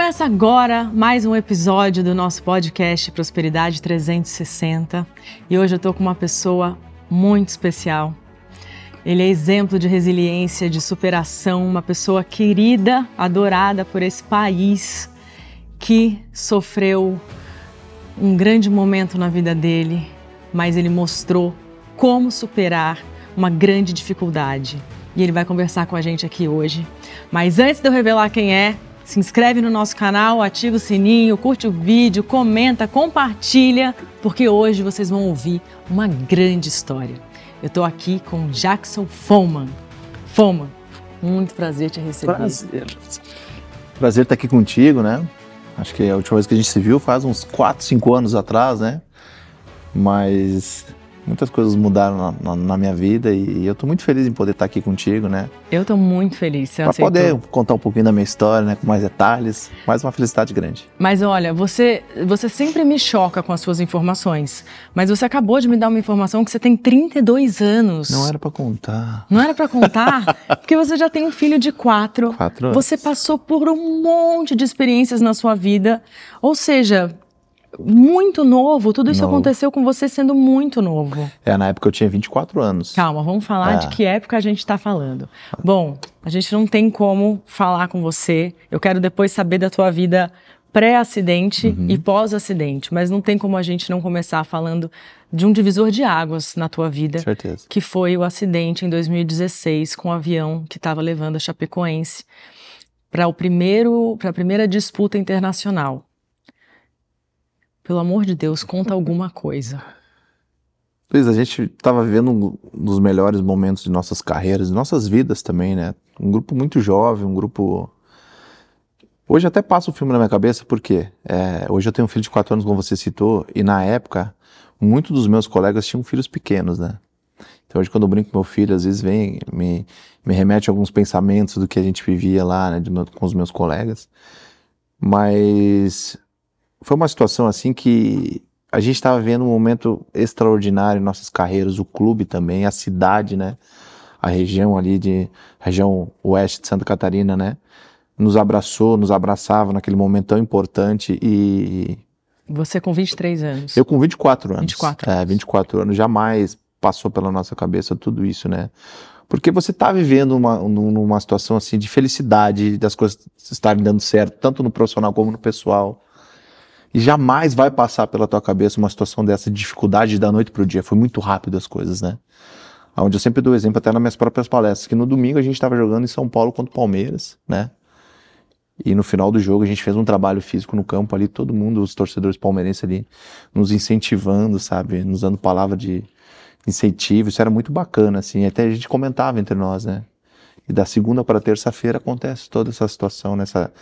Começa agora mais um episódio do nosso podcast Prosperidade 360 e hoje eu tô com uma pessoa muito especial. Ele é exemplo de resiliência, de superação, uma pessoa querida, adorada por esse país que sofreu um grande momento na vida dele, mas ele mostrou como superar uma grande dificuldade. E ele vai conversar com a gente aqui hoje. Mas antes de eu revelar quem é, se inscreve no nosso canal, ativa o sininho, curte o vídeo, comenta, compartilha, porque hoje vocês vão ouvir uma grande história. Eu estou aqui com Jackson Foman. Foman, muito prazer te receber. Prazer estar aqui contigo, né? Acho que a última vez que a gente se viu faz uns 4, 5 anos atrás, né? Mas muitas coisas mudaram na minha vida e eu estou muito feliz em poder estar aqui contigo, né? Eu estou muito feliz, você aceitou. Para poder contar um pouquinho da minha história, né? Com mais detalhes, mais uma felicidade grande. Mas olha, você sempre me choca com as suas informações, mas você acabou de me dar uma informação que você tem 32 anos. Não era para contar. Não era para contar? Porque você já tem um filho de 4. 4 anos. Você passou por um monte de experiências na sua vida, ou seja, muito novo, tudo isso aconteceu com você sendo muito novo. Na época eu tinha 24 anos. Calma, vamos falar de que época a gente está falando. Bom, a gente não tem como falar com você, eu quero depois saber da tua vida pré-acidente e pós-acidente, mas não tem como a gente não começar falando de um divisor de águas na tua vida. Certeza. Que foi o acidente em 2016 com o avião que estava levando a Chapecoense para a primeira disputa internacional. Pelo amor de Deus, conta alguma coisa. Luiz, a gente estava vivendo um dos melhores momentos de nossas carreiras, de nossas vidas também, né? Um grupo muito jovem, um grupo... Hoje até passa o filme na minha cabeça, porque hoje eu tenho um filho de 4 anos, como você citou, e na época, muitos dos meus colegas tinham filhos pequenos, né? Então hoje quando eu brinco com meu filho, às vezes vem, me remete a alguns pensamentos do que a gente vivia lá, né, com os meus colegas. Mas... foi uma situação assim que a gente estava vendo um momento extraordinário em nossas carreiras, o clube também, a cidade, né? A região ali região oeste de Santa Catarina, né? Nos abraçou, nos abraçava naquele momento tão importante e... Você com 23 anos. Eu com 24 anos. 24 anos. 24 anos, jamais passou pela nossa cabeça tudo isso, né? Porque você está vivendo numa situação assim de felicidade, das coisas estarem dando certo, tanto no profissional como no pessoal. E jamais vai passar pela tua cabeça uma situação dessa de dificuldade da noite pro dia. Foi muito rápido as coisas, né? Onde eu sempre dou exemplo até nas minhas próprias palestras, que no domingo a gente estava jogando em São Paulo contra o Palmeiras, né? E no final do jogo a gente fez um trabalho físico no campo ali, todo mundo, os torcedores palmeirenses ali, nos incentivando, sabe? Nos dando palavra de incentivo, isso era muito bacana, assim. Até a gente comentava entre nós, né? E da segunda para terça-feira acontece toda essa situação, nessa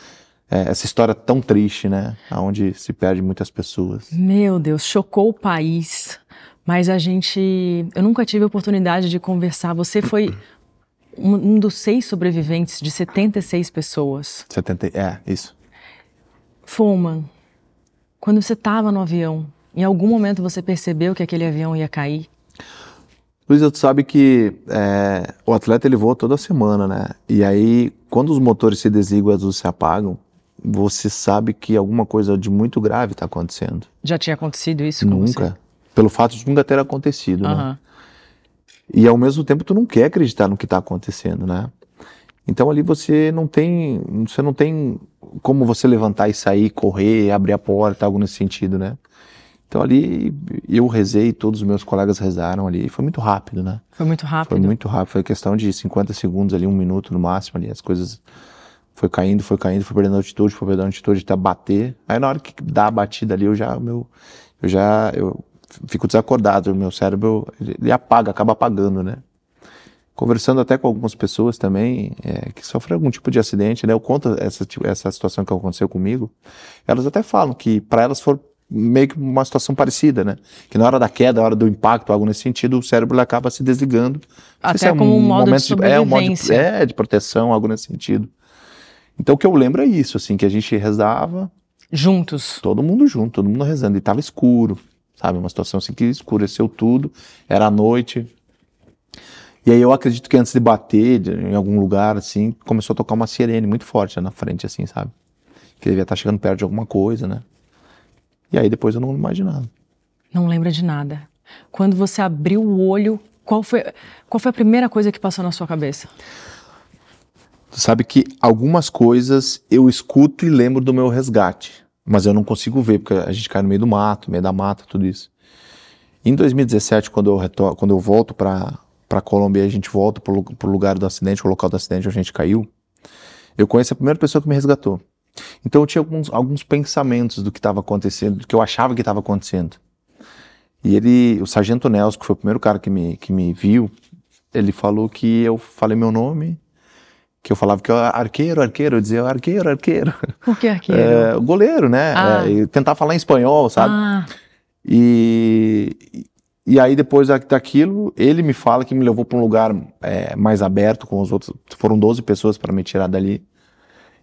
história tão triste, né? Onde se perde muitas pessoas. Meu Deus, chocou o país. Mas eu nunca tive a oportunidade de conversar. Você foi um dos 6 sobreviventes de 76 pessoas. Isso. Foman, quando você estava no avião, em algum momento você percebeu que aquele avião ia cair? Luiz, tu sabe que o atleta ele voa toda semana, né? E aí, quando os motores se desligam e as luzes se apagam, você sabe que alguma coisa de muito grave está acontecendo. Já tinha acontecido isso com você? Nunca. Pelo fato de nunca ter acontecido, né? E ao mesmo tempo tu não quer acreditar no que está acontecendo, né? Então ali você não tem como você levantar e sair, correr, abrir a porta, algo nesse sentido, né? Então ali eu rezei, todos os meus colegas rezaram ali, foi muito rápido, né? Foi muito rápido? Foi muito rápido, foi questão de 50 segundos ali, 1 minuto no máximo ali, as coisas... Foi caindo, foi perdendo altitude, até bater. Aí na hora que dá a batida ali, eu fico desacordado, o meu cérebro, ele acaba apagando, né? Conversando até com algumas pessoas também, que sofreram algum tipo de acidente, né? Eu conto essa situação que aconteceu comigo, elas até falam que para elas foi meio que uma situação parecida, né? Que na hora da queda, na hora do impacto, algo nesse sentido, o cérebro ele acaba se desligando. Até como um modo de sobrevivência. De proteção, algo nesse sentido. Então o que eu lembro é isso, assim, que a gente rezava... Juntos? Todo mundo junto, todo mundo rezando. E tava escuro, sabe? Uma situação assim que escureceu tudo, era à noite. E aí eu acredito que antes de bater em algum lugar, assim, começou a tocar uma sirene muito forte na frente, assim, sabe? que devia estar chegando perto de alguma coisa, né? E aí depois eu não imaginava. Não lembra de nada. Quando você abriu o olho, qual foi a primeira coisa que passou na sua cabeça? Tu sabe que algumas coisas eu escuto e lembro do meu resgate, mas eu não consigo ver, porque a gente cai no meio do mato, no meio da mata, tudo isso. Em 2017, quando eu volto para Colômbia, a gente volta pro lugar do acidente, o local do acidente onde a gente caiu, eu conheço a primeira pessoa que me resgatou. Então eu tinha alguns pensamentos do que estava acontecendo, do que eu achava que estava acontecendo. E o Sargento Nelson, que foi o primeiro cara que me viu, ele falou que eu falei meu nome, que eu falava que eu era arqueiro, eu dizia arqueiro. Por que arqueiro? Goleiro, né? E tentar falar em espanhol, sabe? E aí depois daquilo, ele me fala que me levou para um lugar mais aberto com os outros, foram 12 pessoas para me tirar dali,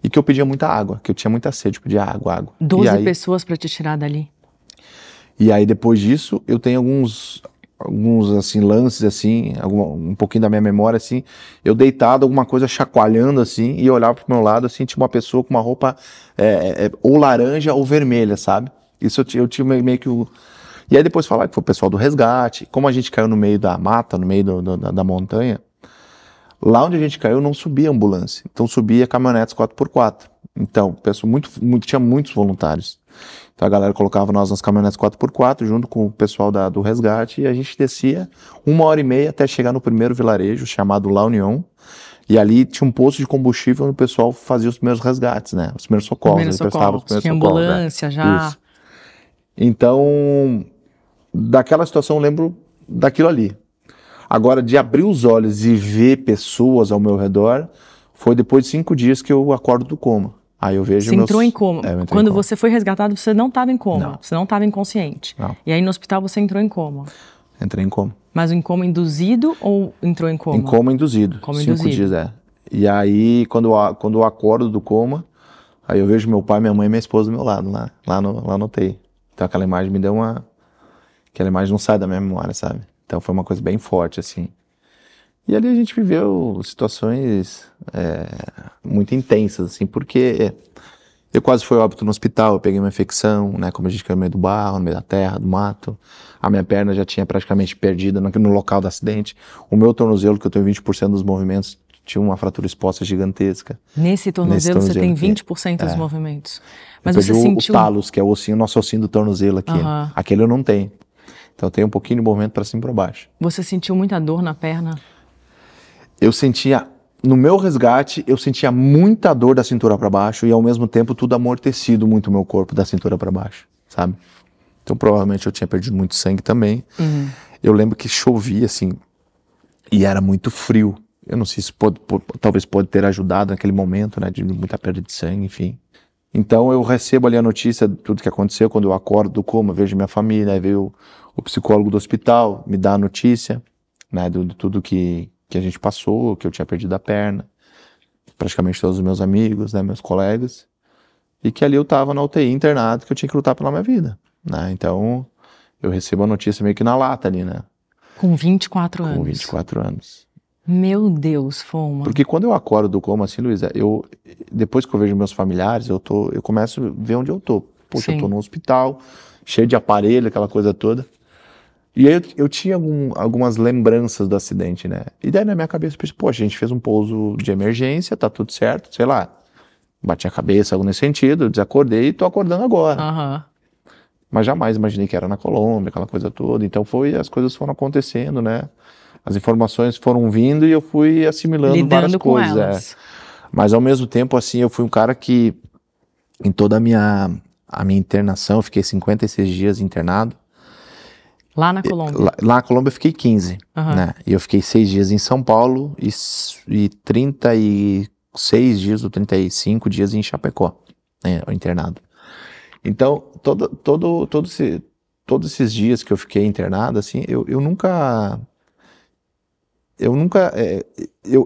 e que eu pedia muita água, que eu tinha muita sede, eu pedia água. 12 pessoas para te tirar dali? E aí depois disso, eu tenho alguns assim, lances, assim, um pouquinho da minha memória, assim, eu deitado, alguma coisa chacoalhando, assim, e eu olhava pro meu lado, assim, tinha uma pessoa com uma roupa ou laranja ou vermelha, sabe? Isso eu tinha meio que E aí depois falar que foi o pessoal do resgate, como a gente caiu no meio da mata, no meio da montanha, lá onde a gente caiu não subia ambulância, então subia caminhonetes 4x4. Então, tinha muitos voluntários. Então a galera colocava nós nas caminhonetes 4x4 junto com o pessoal do resgate, e a gente descia 1h30 até chegar no primeiro vilarejo chamado La União, e ali tinha um posto de combustível onde o pessoal fazia os primeiros resgates, né? Os primeiros socorros. Tinha ambulância já. Isso. Então, daquela situação eu lembro daquilo ali. Agora, de abrir os olhos e ver pessoas ao meu redor, foi depois de 5 dias que eu acordo do coma. Aí eu vejo Você entrou em coma. Quando você foi resgatado, você não estava em coma. Não. Você não estava inconsciente. Não. E aí no hospital você entrou em coma. Entrei em coma. Mas em coma induzido ou entrou em coma? Em coma induzido. 5 dias, E aí, quando eu acordo do coma, aí eu vejo meu pai, minha mãe e minha esposa do meu lado, lá no UTI. Então aquela imagem me deu aquela imagem não sai da minha memória, sabe? Então foi uma coisa bem forte, assim. E ali a gente viveu situações muito intensas, assim, porque eu quase fui óbito no hospital, eu peguei uma infecção, né, como a gente caiu no meio do barro, no meio da terra, do mato. A minha perna já tinha praticamente perdida no local do acidente. O meu tornozelo, que eu tenho 20% dos movimentos, tinha uma fratura exposta gigantesca. Nesse tornozelo você tem 20% dos movimentos. Mas eu você perdi sentiu... o talos, que é o nosso ossinho do tornozelo aqui. Aquele eu não tenho. Então eu tenho um pouquinho de movimento para cima e para baixo. Você sentiu muita dor na perna? Eu sentia, no meu resgate, eu sentia muita dor da cintura para baixo e ao mesmo tempo tudo amortecido muito o meu corpo da cintura para baixo, sabe? Então provavelmente eu tinha perdido muito sangue também. Eu lembro que chovia assim e era muito frio. Eu não sei se talvez pode ter ajudado naquele momento, né, de muita perda de sangue, enfim. Então eu recebo ali a notícia de tudo que aconteceu, quando eu acordo do coma, vejo minha família, aí veio o psicólogo do hospital, me dá a notícia, né, de tudo que a gente passou, que eu tinha perdido a perna, praticamente todos os meus amigos, né, meus colegas, e que ali eu tava na UTI internado, que eu tinha que lutar pela minha vida, né, então eu recebo a notícia meio que na lata ali, né. Com 24 anos? Com 24 anos. Meu Deus, Foma. Porque quando eu acordo do coma, assim, Luísa, depois que eu vejo meus familiares, eu começo a ver onde eu tô. Poxa, eu tô no hospital, cheio de aparelho, aquela coisa toda. E aí eu tinha algumas lembranças do acidente, né? E daí na minha cabeça eu pensei, poxa, a gente fez um pouso de emergência, tá tudo certo, sei lá. Bati a cabeça, algo nesse sentido, desacordei e tô acordando agora. Mas jamais imaginei que era na Colômbia, aquela coisa toda. Então as coisas foram acontecendo, né? As informações foram vindo e eu fui assimilando várias coisas. Mas ao mesmo tempo, assim, eu fui um cara que, em toda a minha internação, eu fiquei 56 dias internado. Lá na Colômbia? Lá na Colômbia eu fiquei 15, né? E eu fiquei 6 dias em São Paulo e 36 dias ou 35 dias em Chapecó, né, internado. Então, todos esses dias que eu fiquei internado, assim, eu nunca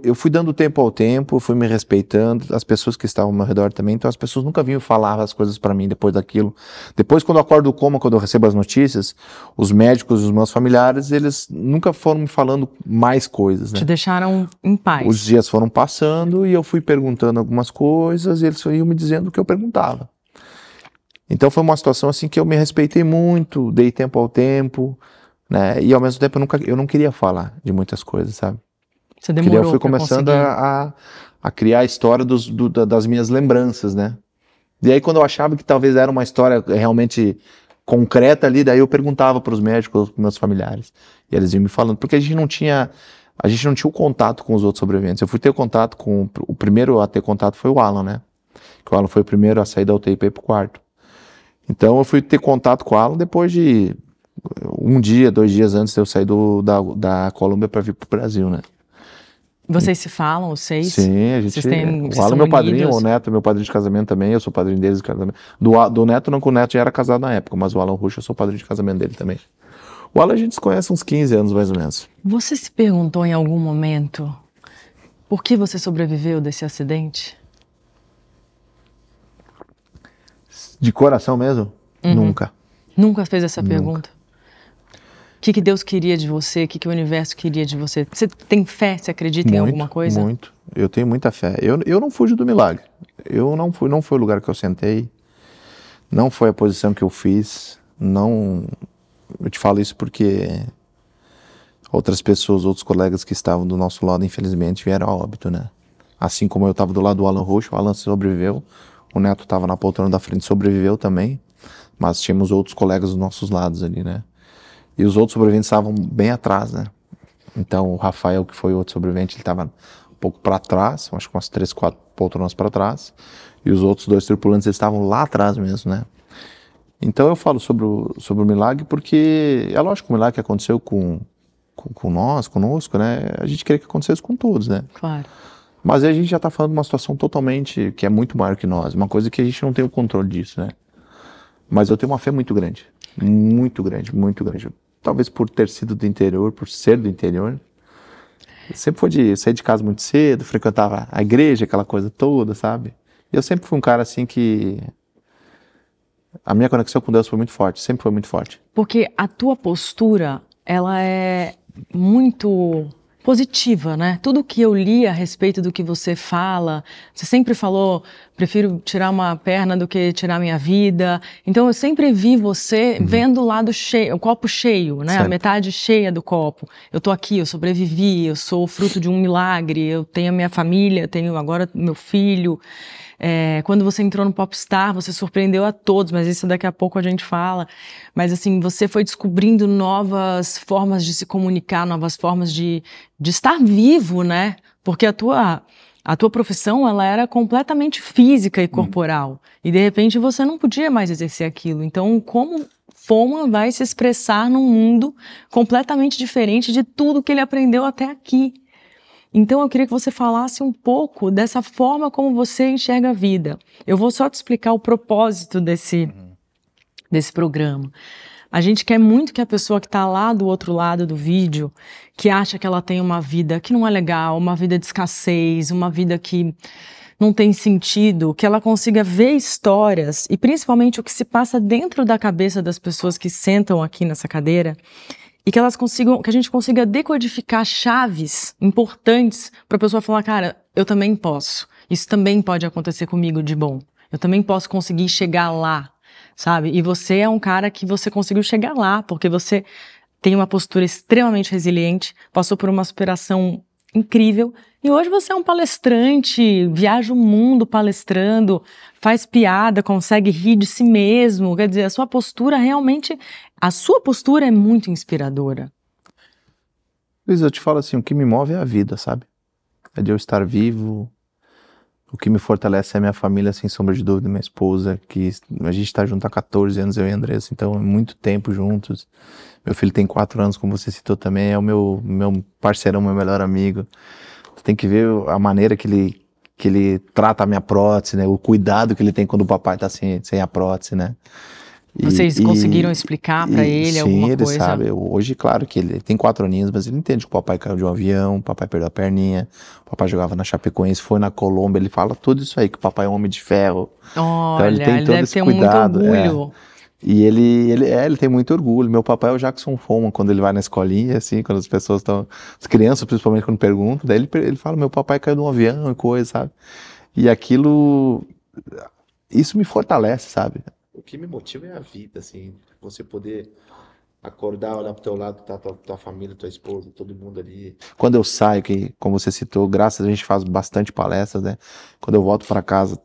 eu fui dando tempo ao tempo, fui me respeitando, as pessoas que estavam ao meu redor também, então as pessoas nunca vinham falar as coisas pra mim depois daquilo. Depois, quando eu acordo do coma, quando eu recebo as notícias, os médicos, os meus familiares, eles nunca foram me falando mais coisas, né? Te deixaram em paz. Os dias foram passando e eu fui perguntando algumas coisas e eles iam me dizendo o que eu perguntava. Então foi uma situação assim que eu me respeitei muito, dei tempo ao tempo, né? E ao mesmo tempo eu não queria falar de muitas coisas, sabe? Você demorou Eu fui pra começando conseguir. a criar a história das minhas lembranças, né? E aí quando eu achava que talvez era uma história realmente concreta ali, daí eu perguntava para os médicos, para meus familiares, e eles iam me falando, porque a gente não tinha o contato com os outros sobreviventes. Eu fui ter contato o primeiro a ter contato foi o Alan, né? Que o Alan foi o primeiro a sair da UTI para ir pro quarto. Então eu fui ter contato com o Alan depois de um dia, 2 dias antes de eu sair da Colômbia para vir pro Brasil, né? Vocês se falam, os 6? Sim, Vocês têm, o vocês Alan é são meu padrinho, o unidos? Neto é meu padrinho de casamento também, eu sou padrinho deles de casamento. Do Neto, não, que o Neto já era casado na época, mas o Alan Rusch, eu sou padrinho de casamento dele também. O Alan a gente se conhece há uns 15 anos, mais ou menos. Você se perguntou em algum momento por que você sobreviveu desse acidente? De coração mesmo? Nunca. Nunca fez essa Nunca. pergunta? O que Deus queria de você? O que o universo queria de você? Você tem fé? Você acredita em alguma coisa? Muito. Eu tenho muita fé. Eu não fujo do milagre. Não foi o lugar que eu sentei. Não foi a posição que eu fiz. Não. Eu te falo isso porque outras pessoas, outros colegas que estavam do nosso lado, infelizmente, vieram a óbito, né? Assim como eu estava do lado do Alan Roxo, o Alan sobreviveu. O Neto estava na poltrona da frente, sobreviveu também. Mas tínhamos outros colegas dos nossos lados ali, né? E os outros sobreviventes estavam bem atrás, né? Então o Rafael, que foi o outro sobrevivente, ele estava um pouco para trás, acho que umas 3, 4 poltronas para trás. E os outros 2 tripulantes, eles estavam lá atrás mesmo, né? Então eu falo sobre o milagre porque é lógico que o milagre que aconteceu conosco, né? A gente queria que acontecesse com todos, né? Claro. Mas aí a gente já está falando de uma situação totalmente que é muito maior que nós, uma coisa que a gente não tem o controle disso, né? Mas eu tenho uma fé muito grande, muito grande, muito grande. Talvez por ter sido do interior, por ser do interior. Eu sempre fui de sair de casa muito cedo, frequentava a igreja, aquela coisa toda, sabe? E eu sempre fui um cara assim que a minha conexão com Deus foi muito forte, sempre foi muito forte. Porque a tua postura, ela é muito positiva, né? Tudo que eu li a respeito do que você fala, você sempre falou, prefiro tirar uma perna do que tirar minha vida. Então eu sempre vi você vendo o lado cheio, o copo cheio, né? Certo. A metade cheia do copo. Eu tô aqui, eu sobrevivi, eu sou fruto de um milagre, eu tenho a minha família, tenho agora meu filho. Quando você entrou no Popstar, você surpreendeu a todos, mas isso daqui a pouco a gente fala. Mas assim, você foi descobrindo novas formas de se comunicar, novas formas de estar vivo, né? Porque a tua profissão, ela era completamente física e corporal. E de repente você não podia mais exercer aquilo. Então, como Foma vai se expressar num mundo completamente diferente de tudo que ele aprendeu até aqui? Então eu queria que você falasse um pouco dessa forma como você enxerga a vida. Eu vou só te explicar o propósito desse programa. A gente quer muito que a pessoa que está lá do outro lado do vídeo, que acha que ela tem uma vida que não é legal, uma vida de escassez, uma vida que não tem sentido, que ela consiga ver histórias e principalmente o que se passa dentro da cabeça das pessoas que sentam aqui nessa cadeira, e que que a gente consiga decodificar chaves importantes para a pessoa falar, cara, eu também posso. Isso também pode acontecer comigo de bom. Eu também posso conseguir chegar lá, sabe? E você é um cara que você conseguiu chegar lá, porque você tem uma postura extremamente resiliente, passou por uma superação incrível, e hoje você é um palestrante, viaja o mundo palestrando, faz piada, consegue rir de si mesmo, quer dizer, a sua postura é muito inspiradora. Luiz, eu te falo assim, o que me move é a vida, sabe? É de eu estar vivo. O que me fortalece é a minha família, sem sombra de dúvida, minha esposa, que a gente está junto há 14 anos, eu e a Andressa, então é muito tempo juntos. Meu filho tem 4 anos, como você citou também, é o meu parceirão, meu melhor amigo. Tu tem que ver a maneira que ele trata a minha prótese, né? O cuidado que ele tem quando o papai tá sem a prótese, né? Vocês conseguiram explicar para ele alguma coisa? Sim, ele sabe. Hoje, claro que ele tem 4 aninhos, mas ele entende que o papai caiu de um avião, o papai perdeu a perninha, o papai jogava na Chapecoense, foi na Colômbia, ele fala tudo isso aí, que o papai é um homem de ferro. Olha, então ele tem todo deve esse ter cuidado. muito orgulho. E ele tem muito orgulho. Meu papai é o Jackson Foma, quando ele vai na escolinha, assim, quando as pessoas estão... As crianças, principalmente, quando perguntam, daí ele fala, meu papai caiu de um avião e coisa, sabe? E aquilo... Isso me fortalece, sabe? O que me motiva é a vida, assim, você poder acordar, olhar pro teu lado, tá tua família, tua esposa, todo mundo ali. Quando eu saio, que, como você citou, graças a gente faz bastante palestras, né? Quando eu volto para casa,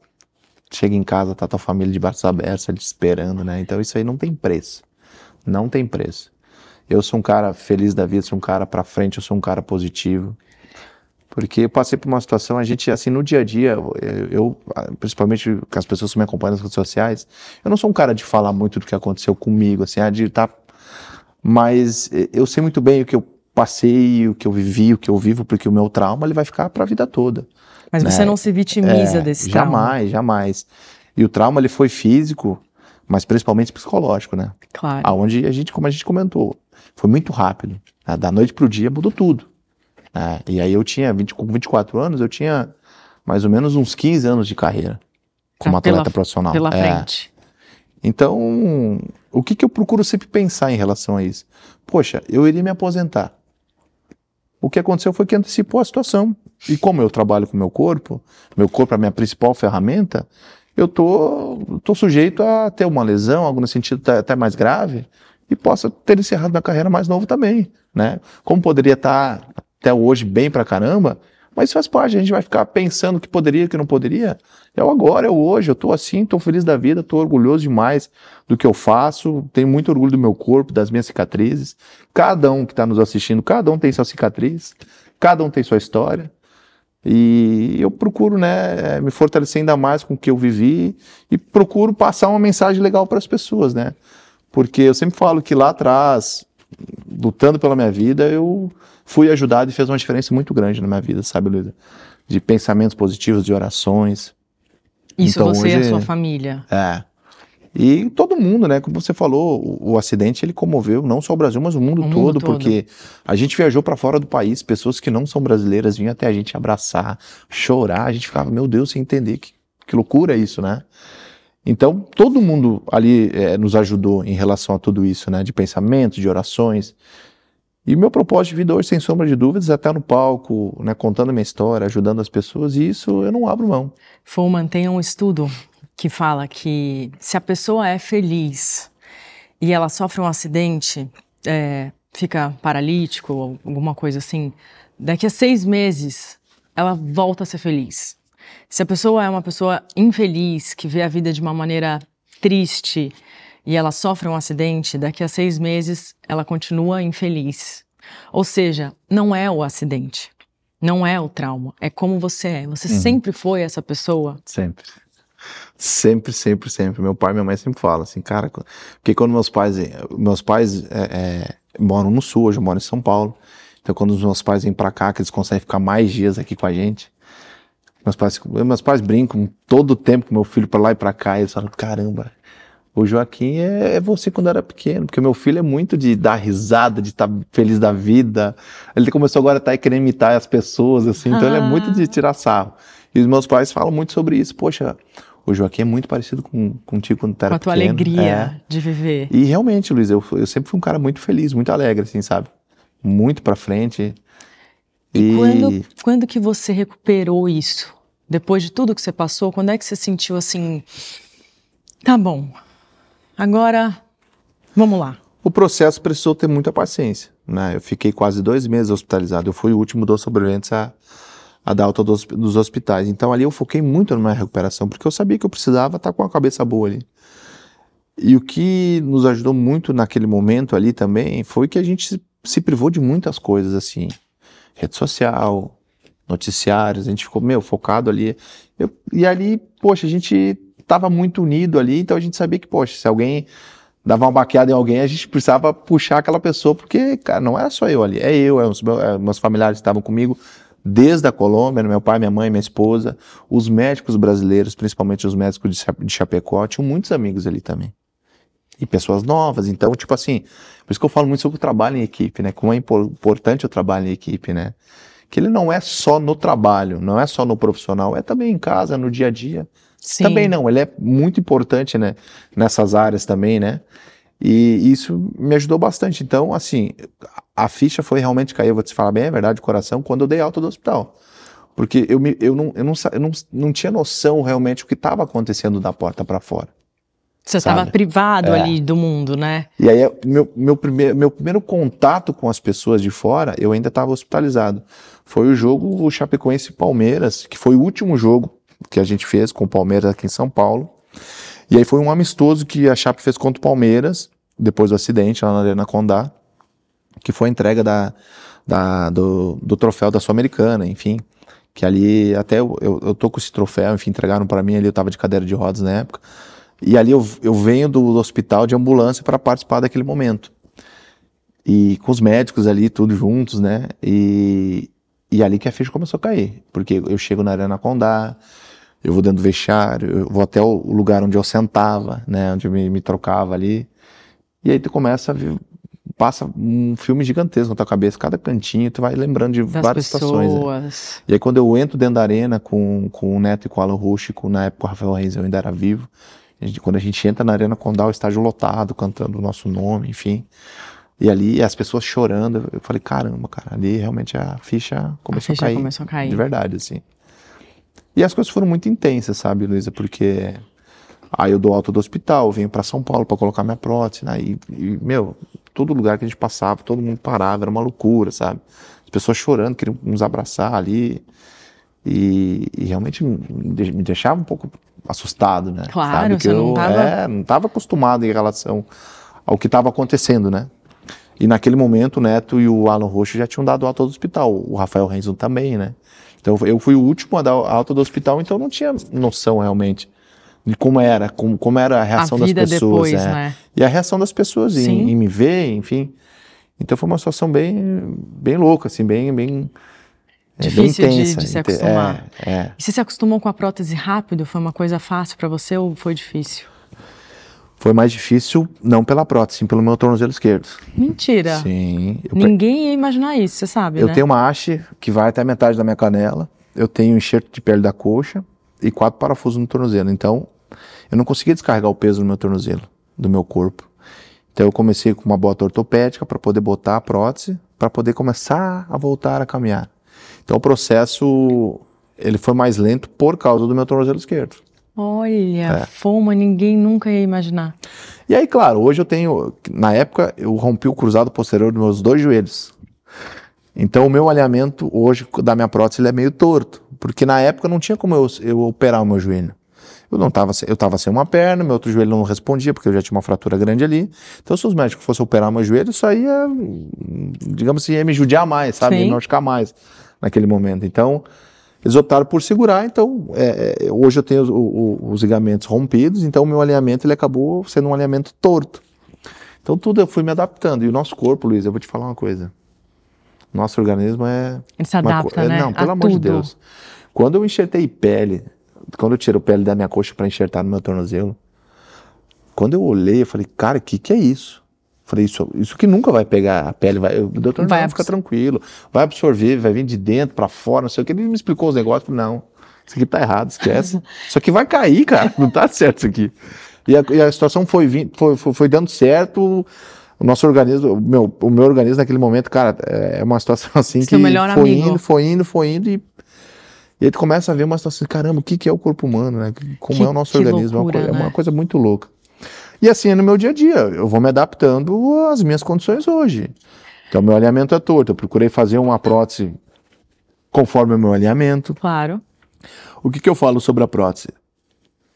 chego em casa, tá tua família de braços abertos, ali te esperando, né? Então isso aí não tem preço. Não tem preço. Eu sou um cara feliz da vida, sou um cara pra frente, eu sou um cara positivo. Porque eu passei por uma situação, a gente, assim, no dia a dia, principalmente com as pessoas que me acompanham nas redes sociais, eu não sou um cara de falar muito do que aconteceu comigo, assim, mas eu sei muito bem o que eu passei, o que eu vivi, o que eu vivo, porque o meu trauma, ele vai ficar pra vida toda. Mas Né? você não se vitimiza desse trauma? Jamais, jamais. E o trauma, ele foi físico, mas principalmente psicológico, né? Claro. Aonde como a gente comentou, foi muito rápido. Né? Da noite pro dia mudou tudo. E aí com 24 anos, eu tinha mais ou menos uns 15 anos de carreira como atleta profissional. Pela frente. Então, o que eu procuro sempre pensar em relação a isso? Poxa, eu iria me aposentar. O que aconteceu foi que antecipou a situação. E como eu trabalho com o meu corpo é a minha principal ferramenta, eu tô sujeito a ter uma lesão, algo no sentido até mais grave, e possa ter encerrado minha carreira mais novo também, né? Como poderia estar até hoje bem pra caramba, mas faz parte, a gente vai ficar pensando que poderia, que não poderia. É o agora, é o hoje, eu tô assim, tô feliz da vida, tô orgulhoso demais do que eu faço, tenho muito orgulho do meu corpo, das minhas cicatrizes. Cada um que tá nos assistindo, cada um tem sua cicatriz, cada um tem sua história. E eu procuro, né, me fortalecer ainda mais com o que eu vivi e procuro passar uma mensagem legal para as pessoas, né? Porque eu sempre falo que lá atrás, lutando pela minha vida, eu fui ajudado e fez uma diferença muito grande na minha vida, sabe, Luísa? De pensamentos positivos, de orações. Isso então, você hoje, e a sua família. E todo mundo, né? Como você falou, o acidente ele comoveu não só o Brasil, mas o mundo todo, porque a gente viajou para fora do país, pessoas que não são brasileiras vinham até a gente abraçar, chorar, a gente ficava, meu Deus, sem entender que loucura é isso, né? Então, todo mundo ali nos ajudou em relação a tudo isso, né? De pensamentos, de orações. E o meu propósito de vida hoje, sem sombra de dúvidas, é estar no palco, né? Contando a minha história, ajudando as pessoas, e isso eu não abro mão. Fullman, tem um estudo que fala que se a pessoa é feliz e ela sofre um acidente, fica paralítico ou alguma coisa assim, daqui a 6 meses ela volta a ser feliz. Se a pessoa é uma pessoa infeliz, que vê a vida de uma maneira triste e ela sofre um acidente, daqui a 6 meses ela continua infeliz. Ou seja, não é o acidente, não é o trauma, é como você é. Você sempre foi essa pessoa? Sempre. Sempre, sempre, sempre. Meu pai e minha mãe sempre falam assim, cara, porque quando meus pais moram no sul, hoje eu moro em São Paulo, então quando os meus pais vêm pra cá, que eles conseguem ficar mais dias aqui com a gente, meus pais brincam todo o tempo com meu filho pra lá e pra cá, e eles falam, caramba, o Joaquim é você quando era pequeno, porque meu filho é muito de dar risada, de estar feliz da vida, ele começou agora a estar querendo imitar as pessoas, assim, então ele é muito de tirar sarro. E os meus pais falam muito sobre isso, poxa, o Joaquim é muito parecido contigo quando tu era pequeno. Com a tua alegria de viver. E realmente, Luiz, eu sempre fui um cara muito feliz, muito alegre, assim, sabe? Muito pra frente. E quando que você recuperou isso? Depois de tudo que você passou, quando é que você sentiu assim, tá bom, agora vamos lá? O processo precisou ter muita paciência, né? Eu fiquei quase 2 meses hospitalizado, eu fui o último dos sobreviventes a dar alta dos hospitais. Então ali eu foquei muito na minha recuperação, porque eu sabia que eu precisava estar com a cabeça boa ali. E o que nos ajudou muito naquele momento ali também foi que a gente se privou de muitas coisas, assim, rede social, noticiários, a gente ficou, focado ali. E ali, poxa, a gente estava muito unido ali, então a gente sabia que, poxa, se alguém dava uma baqueada em alguém, a gente precisava puxar aquela pessoa, porque, cara, não era só eu ali, meus familiares estavam comigo, desde a Colômbia, meu pai, minha mãe, minha esposa, os médicos brasileiros, principalmente os médicos de Chapecó, tinham muitos amigos ali também. E pessoas novas, então, tipo assim, por isso que eu falo muito sobre o trabalho em equipe, né? Como é importante o trabalho em equipe, né? Que ele não é só no trabalho, não é só no profissional, é também em casa, no dia a dia. Sim. Também não, ele é muito importante, né? Nessas áreas também, né? E isso me ajudou bastante. Então, assim, a ficha foi realmente cair, eu vou te falar bem a verdade, de coração, quando eu dei alta do hospital. Porque eu não tinha noção realmente o que estava acontecendo da porta para fora. Você estava privado ali do mundo, né? E aí, meu primeiro contato com as pessoas de fora, eu ainda estava hospitalizado. Foi o jogo o Chapecoense e Palmeiras, que foi o último jogo que a gente fez com o Palmeiras aqui em São Paulo. E aí foi um amistoso que a Chape fez contra o Palmeiras, depois do acidente lá na Arena Condá, que foi a entrega do troféu da Sul-Americana, enfim. Que ali, até eu tô com esse troféu, enfim, entregaram para mim ali, eu tava de cadeira de rodas na época. E ali eu venho do hospital de ambulância para participar daquele momento. E com os médicos ali, tudo juntos, né? E ali que a ficha começou a cair. Porque eu chego na Arena Condá, eu vou dentro do vestiário, eu vou até o lugar onde eu sentava, né? Onde eu me trocava ali. E aí tu começa a ver, passa um filme gigantesco na tua cabeça, cada cantinho, tu vai lembrando de várias situações. Né? E aí quando eu entro dentro da arena com o Neto e com o Alan Rusch, na época o Rafael Reis eu ainda era vivo, quando a gente entra na Arena Condá, o estádio lotado, cantando o nosso nome, enfim. E ali as pessoas chorando, eu falei, caramba, cara, ali realmente a ficha começou a cair. De verdade, assim. E as coisas foram muito intensas, sabe, Luísa, porque aí eu dou alta do hospital, venho para São Paulo para colocar minha prótese, né, e, meu, todo lugar que a gente passava, todo mundo parava, era uma loucura, sabe, as pessoas chorando, queriam nos abraçar ali, e realmente me deixava um pouco assustado, né. Claro, sabe? Você não estava acostumado em relação ao que estava acontecendo, né. E naquele momento o Neto e o Alan Rusch já tinham dado alta do hospital, o Rafael Renzo também, né. Então eu fui o último a dar alta do hospital, então eu não tinha noção realmente de como era a reação das pessoas. Depois, né? E a reação das pessoas em me ver, enfim. Então foi uma situação bem louca, assim, bem difícil bem intensa, de se acostumar. E você se acostumou com a prótese rápido? Foi uma coisa fácil para você ou foi difícil? Foi mais difícil, não pela prótese, sim pelo meu tornozelo esquerdo. Mentira. Sim. Ninguém ia imaginar isso, você sabe, né? Eu tenho uma haste que vai até a metade da minha canela, eu tenho um enxerto de pele da coxa e 4 parafusos no tornozelo. Então, eu não conseguia descarregar o peso no meu tornozelo, do meu corpo. Então, eu comecei com uma bota ortopédica para poder botar a prótese, para poder começar a voltar a caminhar. Então, o processo, ele foi mais lento por causa do meu tornozelo esquerdo. Olha, foma, ninguém nunca ia imaginar. E aí, claro, hoje eu tenho, na época, eu rompi o cruzado posterior dos meus 2 joelhos. Então, o meu alinhamento hoje da minha prótese ele é meio torto, porque na época não tinha como eu operar o meu joelho. Eu estava sem uma perna, meu outro joelho não respondia, porque eu já tinha uma fratura grande ali. Então, se os médicos fossem operar meu joelho, isso aí ia, digamos assim, ia me judiar mais, sabe? Ia me machucar mais naquele momento. Então, eles optaram por segurar, então hoje eu tenho os ligamentos rompidos, então o meu alinhamento ele acabou sendo um alinhamento torto. Então tudo eu fui me adaptando. E o nosso corpo, Luiz, eu vou te falar uma coisa. Nosso organismo ele se adapta, né? Não, pelo amor de Deus. Quando eu enxertei pele, quando eu tiro pele da minha coxa para enxertar no meu tornozelo, quando eu olhei, eu falei, cara, que é isso? Falei, isso que nunca vai pegar a pele, o doutor não, fica tranquilo, vai absorver, vai vir de dentro para fora, não sei o que. Ele me explicou os negócios, falei, não, isso aqui tá errado, esquece. Isso aqui vai cair, cara, não tá certo isso aqui. E a situação foi dando certo, o nosso organismo, o meu organismo naquele momento, cara, é uma situação assim que foi indo e aí tu começa a ver uma situação, caramba, o que é o corpo humano, né? Como é o nosso organismo, loucura, é uma coisa muito louca. E assim é no meu dia a dia, eu vou me adaptando às minhas condições hoje. Então, meu alinhamento é torto, eu procurei fazer uma prótese conforme o meu alinhamento. Claro. O que eu falo sobre a prótese?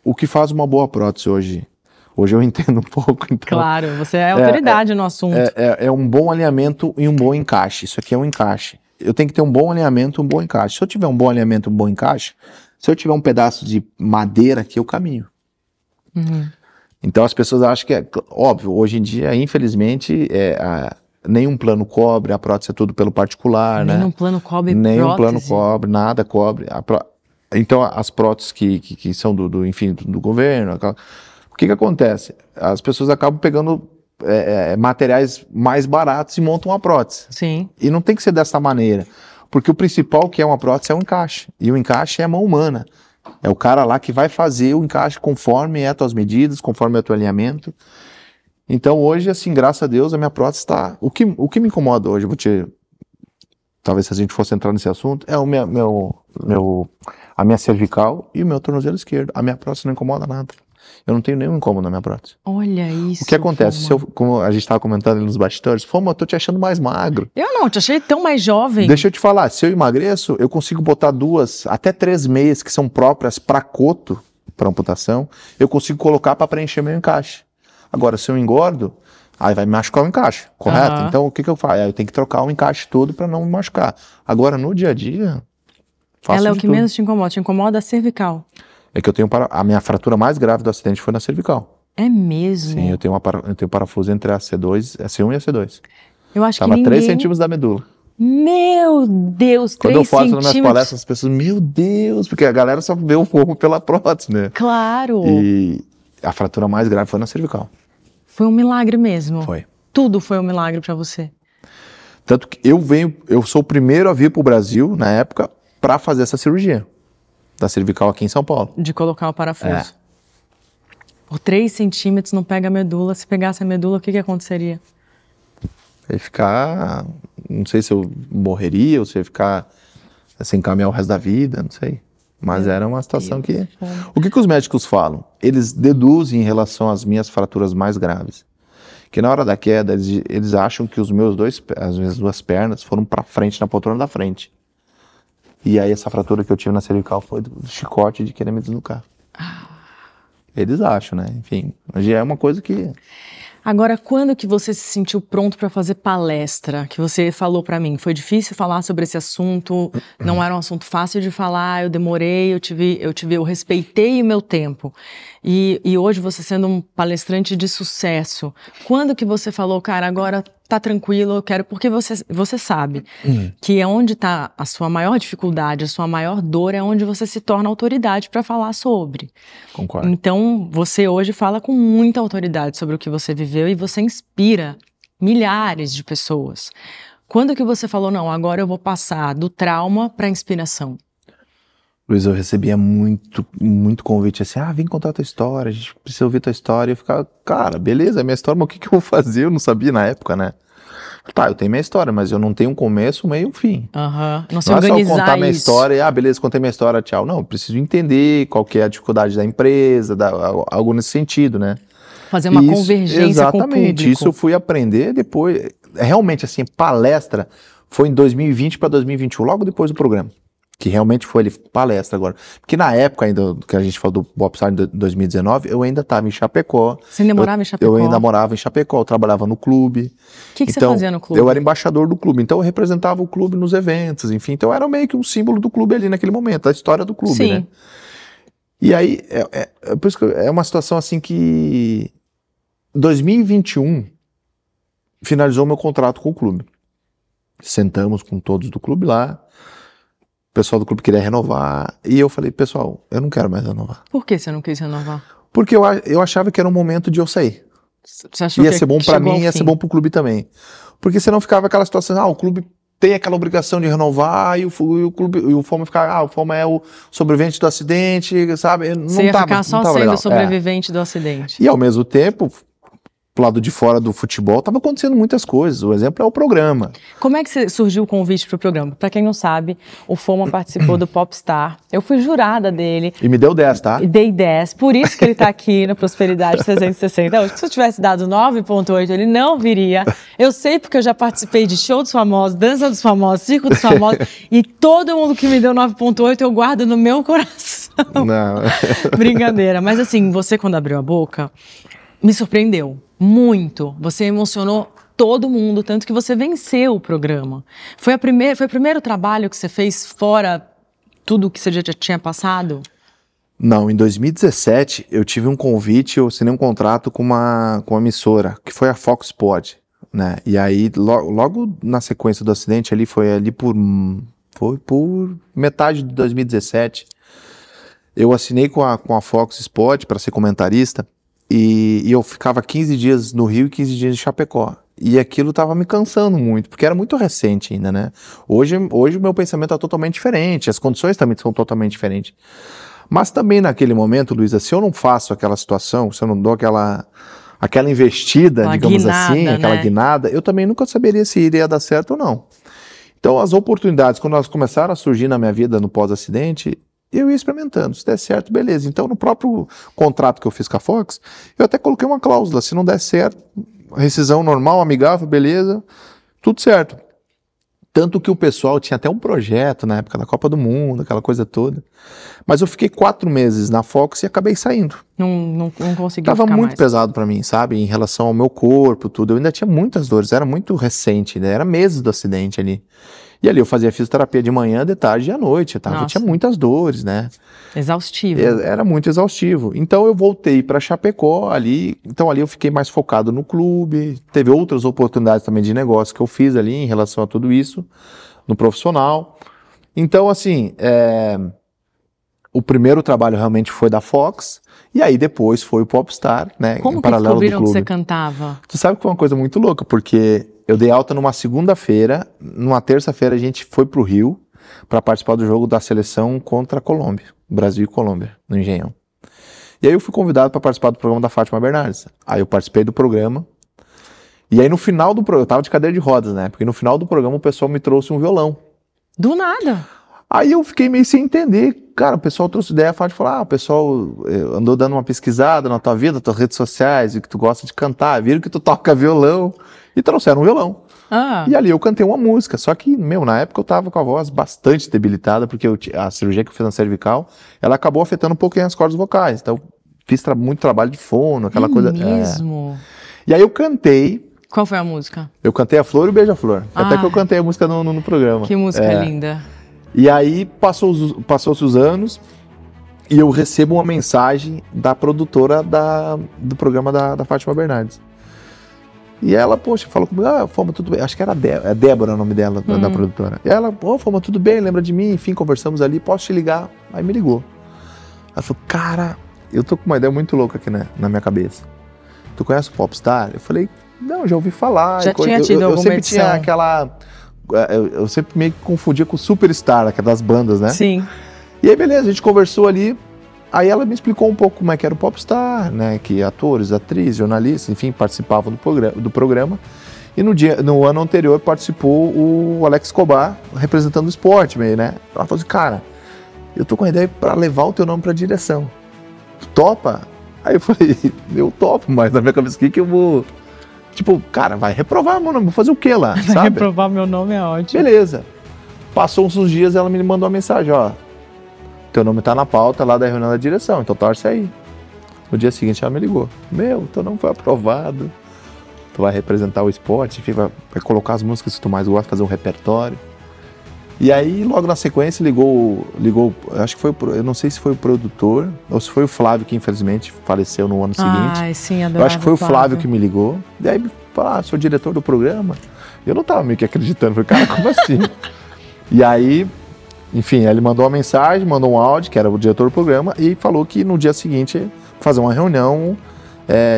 O que faz uma boa prótese hoje? Hoje eu entendo um pouco. Então, claro, você é autoridade no assunto. É um bom alinhamento e um bom encaixe, isso aqui é um encaixe. Eu tenho que ter um bom alinhamento e um bom encaixe. Se eu tiver um bom alinhamento e um bom encaixe, se eu tiver um pedaço de madeira aqui, eu caminho. Uhum. Então as pessoas acham que óbvio, hoje em dia, infelizmente, nenhum plano cobre, a prótese é tudo pelo particular, né? Nenhum plano cobre nenhum plano cobre, nada cobre. Então as próteses que são do governo, o que acontece? As pessoas acabam pegando materiais mais baratos e montam uma prótese. Sim. E não tem que ser dessa maneira, porque o principal que é uma prótese é o encaixe, e o encaixe é a mão humana. É o cara lá que vai fazer o encaixe conforme as tuas medidas, conforme o teu alinhamento. Então hoje, assim, graças a Deus, a minha prótese está... O que me incomoda hoje, talvez se a gente fosse entrar nesse assunto, é a minha cervical e o meu tornozelo esquerdo. A minha prótese não incomoda nada. Eu não tenho nenhum incômodo na minha prótese. Olha isso. O que acontece? Como a gente estava comentando ali nos bastidores, Foma, eu tô te achando mais magro. Eu não, te achei tão mais jovem. Deixa eu te falar, se eu emagreço, eu consigo botar 2, até 3 meias que são próprias para coto, para amputação, eu consigo colocar para preencher meu encaixe. Agora, se eu engordo, aí vai me machucar o encaixe, correto? Então, o que eu faço? Eu tenho que trocar o encaixe todo para não me machucar. Agora, no dia a dia, faço Ela é o de que tudo. menos te incomoda a cervical. É que eu tenho a minha fratura mais grave do acidente foi na cervical. É mesmo? Sim, eu tenho parafuso entre a C2, a C1 e a C2. Eu acho Tava que 3 centímetros da medula. Meu Deus, 3 Quando eu faço nas centímetros. minhas palestras, as pessoas, meu Deus, porque a galera só vê o fogo pela prótese, né? Claro. E a fratura mais grave foi na cervical. Foi um milagre mesmo. Foi. Tudo foi um milagre pra você. Tanto que eu sou o primeiro a vir pro Brasil, na época, para fazer essa cirurgia da cervical aqui em São Paulo. De colocar o parafuso. Por 3 centímetros não pega a medula. Se pegasse a medula, o que aconteceria? Ia ficar... Não sei se eu morreria ou se ia ficar sem caminhar o resto da vida, não sei. Mas era uma situação que... O que os médicos falam? Eles deduzem em relação às minhas fraturas mais graves. Que na hora da queda, eles acham que as minhas 2 pernas foram para frente, na poltrona da frente. E aí essa fratura que eu tive na cervical foi do chicote de querer me desnucar. Eles acham, né? Enfim, já é uma coisa que... Agora, quando que você se sentiu pronto para fazer palestra? Que você falou para mim, foi difícil falar sobre esse assunto, não era um assunto fácil de falar, eu demorei, eu respeitei o meu tempo. E hoje você sendo um palestrante de sucesso, quando que você falou, cara, agora tá tranquilo, eu quero... Porque você sabe que é onde tá a sua maior dificuldade, a sua maior dor, é onde você se torna autoridade para falar sobre. Concordo. Então, você hoje fala com muita autoridade sobre o que você viveu e você inspira milhares de pessoas. Quando que você falou, não, agora eu vou passar do trauma para a inspiração? Luiz, eu recebia muito convite assim, vem contar a tua história, a gente precisa ouvir a tua história. E eu ficava, cara, beleza, é minha história, mas o que eu vou fazer? Eu não sabia na época, né? Tá, eu tenho minha história, mas eu não tenho um começo, meio e um fim. Não se Não é só organizar contar minha isso. história e, beleza, contei minha história, tchau. Não, eu preciso entender qual que é a dificuldade da empresa, algo nesse sentido, né? Fazer uma convergência com o público. Exatamente, isso eu fui aprender depois. Realmente, assim, palestra foi em 2020 para 2021, logo depois do programa. Que realmente foi palestra agora. Porque na época ainda, que a gente falou do Popstar em 2019, eu ainda estava em Chapecó. Você ainda morava em Chapecó? Eu ainda morava em Chapecó, eu trabalhava no clube. O que você fazia no clube? Eu era embaixador do clube, então eu representava o clube nos eventos, enfim. Então eu era meio que um símbolo do clube ali naquele momento, da história do clube, Sim. né? E aí, por isso que é uma situação assim que... 2021 finalizou meu contrato com o clube. Sentamos com todos do clube lá. O pessoal do clube queria renovar. E eu falei, pessoal, eu não quero mais renovar. Por que você não quis renovar? Porque eu achava que era um momento de eu sair. Você achou Ia que ser bom pra mim, ia fim? ser bom pro clube também. Porque senão ficava aquela situação, o clube tem aquela obrigação de renovar e o Foma ficava, o Foma é o sobrevivente do acidente, sabe? Você ia ficar só sendo legal. Sobrevivente do acidente. E ao mesmo tempo, pro lado de fora do futebol, estava acontecendo muitas coisas. O exemplo é o programa. Como é que surgiu o convite para o programa? Para quem não sabe, o Foma participou do Popstar. Eu fui jurada dele. E me deu 10, tá? E dei 10. Por isso que ele está aqui no Prosperidade 360. Se eu tivesse dado 9,8, ele não viria. Eu sei porque eu já participei de Show dos Famosos, Dança dos Famosos, Circo dos Famosos. E todo mundo que me deu 9,8 eu guardo no meu coração. Não. Brincadeira. Mas assim, você quando abriu a boca, me surpreendeu. Muito. Você emocionou todo mundo, tanto que você venceu o programa. Foi o primeiro trabalho que você fez fora tudo que você já tinha passado? Não, em 2017 eu tive um convite, eu assinei um contrato com uma emissora, que foi a Fox Sport, né? E aí, logo na sequência do acidente ali, foi por metade de 2017, eu assinei com a Fox Sport para ser comentarista. E eu ficava 15 dias no Rio e 15 dias em Chapecó. E aquilo tava me cansando muito, porque era muito recente ainda, né? Hoje o meu pensamento é totalmente diferente, as condições também são totalmente diferentes. Mas também naquele momento, Luísa, se eu não faço aquela situação, se eu não dou aquela investida, digamos assim, aquela guinada, eu também nunca saberia se iria dar certo ou não. Então as oportunidades, quando elas começaram a surgir na minha vida no pós-acidente, E eu ia experimentando, se der certo, beleza. Então, no próprio contrato que eu fiz com a Fox, eu até coloquei uma cláusula, se não der certo, rescisão normal, amigável, beleza, tudo certo. Tanto que o pessoal tinha até um projeto na época da Copa do Mundo, aquela coisa toda. Mas eu fiquei 4 meses na Fox e acabei saindo. Não consegui Tava ficar muito mais. pesado pra mim, sabe? Em relação ao meu corpo, tudo. Eu ainda tinha muitas dores, era muito recente, né? Era meses do acidente ali. E ali eu fazia fisioterapia de manhã, de tarde e à noite. Eu tinha muitas dores, né? Exaustivo. Era muito exaustivo. Então eu voltei para Chapecó ali. Então ali eu fiquei mais focado no clube. Teve outras oportunidades também de negócio que eu fiz ali em relação a tudo isso, no profissional. Então, assim, o primeiro trabalho realmente foi da Fox. E aí depois foi o Popstar, né? Como em que paralelo do descobriram que clube. você cantava? Tu sabe que foi uma coisa muito louca, porque eu dei alta numa segunda-feira, numa terça-feira a gente foi pro Rio para participar do jogo da seleção contra a Colômbia, Brasil e Colômbia, no Engenhão. E aí eu fui convidado para participar do programa da Fátima Bernardes. Aí eu participei do programa. E aí no final do programa, eu tava de cadeira de rodas, né? Porque no final do programa o pessoal me trouxe um violão. Do nada. Aí eu fiquei meio sem entender. Cara, o pessoal trouxe ideia, a Fátima falou, o pessoal andou dando uma pesquisada na tua vida, nas tuas redes sociais, viu que tu gosta de cantar, viram que tu toca violão, e trouxeram um violão. E ali eu cantei uma música, só que, na época eu tava com a voz bastante debilitada, porque a cirurgia que eu fiz na cervical, ela acabou afetando um pouquinho as cordas vocais, então fiz muito trabalho de fono, aquela coisa. Mesmo? E aí eu cantei. Qual foi a música? Eu cantei A Flor e o Beija-Flor, até que eu cantei a música no programa. Que música linda. E aí passou-se os anos e eu recebo uma mensagem da produtora do programa da Fátima Bernardes. E ela, poxa, falou comigo, Foma, tudo bem. Acho que era Débora o nome dela, da produtora. E ela, Foma, tudo bem, lembra de mim? Enfim, conversamos ali, posso te ligar? Aí me ligou. Ela falou, cara, eu tô com uma ideia muito louca aqui na minha cabeça. Tu conhece o Popstar? Eu falei, não, já ouvi falar. Já tinha tido alguma sempre edição. tinha aquela... Eu sempre meio que confundia com o Superstar, que é das bandas, né? Sim. E aí, beleza, a gente conversou ali. Aí ela me explicou um pouco como é que era o Popstar, né? Que atores, atrizes, jornalistas, enfim, participavam do programa. E no ano anterior participou o Alex Escobar, representando o esporte meio, né? Ela falou assim, cara, eu tô com a ideia pra levar o teu nome pra direção. Tu topa? Aí eu falei, eu topo, mas na minha cabeça, o que eu vou... Tipo, cara, vai reprovar meu nome, vou fazer o quê lá, sabe? Vai reprovar meu nome é ótimo. Beleza. Passou uns dias, ela me mandou uma mensagem, teu nome tá na pauta lá da reunião da direção, então torce aí. No dia seguinte ela me ligou. Teu nome foi aprovado. Tu vai representar o esporte, enfim, vai colocar as músicas que tu mais gosta, fazer um repertório. E aí, logo na sequência, ligou, acho que foi, eu não sei se foi o produtor, ou se foi o Flávio, que infelizmente faleceu no ano seguinte. Ai, sim, adorava. Eu acho que foi o Flávio que me ligou. E aí, falou, sou diretor do programa. Eu não tava meio que acreditando, falei, cara, como assim? E aí, enfim, ele mandou uma mensagem, mandou um áudio, que era o diretor do programa, e falou que no dia seguinte fazer uma reunião